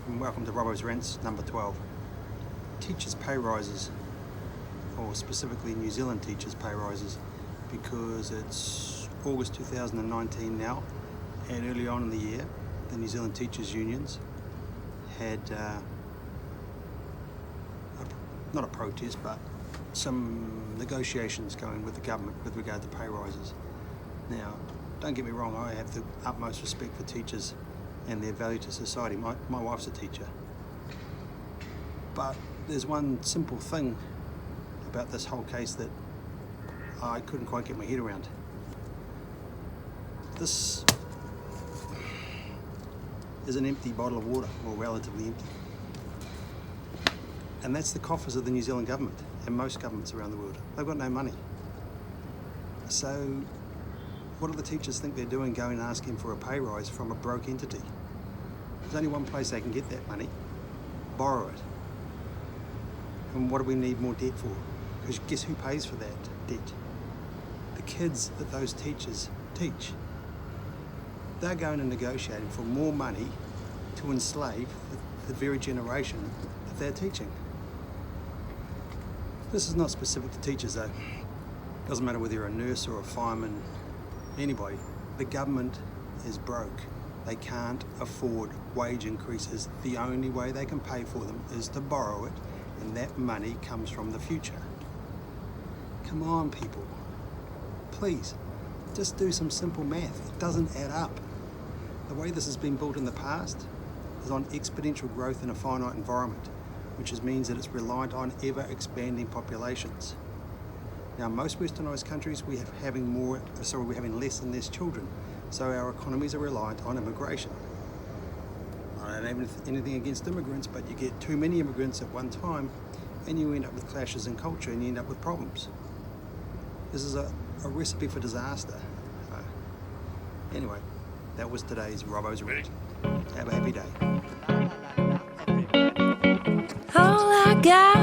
and welcome to Rants number 12. Teachers' pay rises, or specifically New Zealand teachers' pay rises, because it's August 2019 now, and early on in the year, the New Zealand Teachers' Unions had not a protest, but some negotiations going with the government with regard to pay rises. Now, don't get me wrong, I have the utmost respect for teachers and their value to society. My wife's a teacher. But there's one simple thing about this whole case that I couldn't quite get my head around. This is an empty bottle of water, or relatively empty. And that's the coffers of the New Zealand government and most governments around the world. They've got no money. So what do the teachers think they're doing going and asking for a pay rise from a broke entity? There's only one place they can get that money: borrow it. And what do we need more debt for? Because guess who pays for that debt? The kids that those teachers teach. They're going and negotiating for more money to enslave the very generation that they're teaching. This is not specific to teachers though. Doesn't matter whether you're a nurse or a fireman, anybody. The government is broke. They can't afford wage increases. The only way they can pay for them is to borrow it, and that money comes from the future. Come on, people. Please, just do some simple math. It doesn't add up. The way this has been built in the past is on exponential growth in a finite environment, which means that it's reliant on ever-expanding populations. Now, most westernised countries, we're having less and less children, so our economies are reliant on immigration. I don't have anything against immigrants, but you get too many immigrants at one time and you end up with clashes in culture and you end up with problems. This is a recipe for disaster. Anyway, that was today's Robo's Rant. Have a happy day. All I got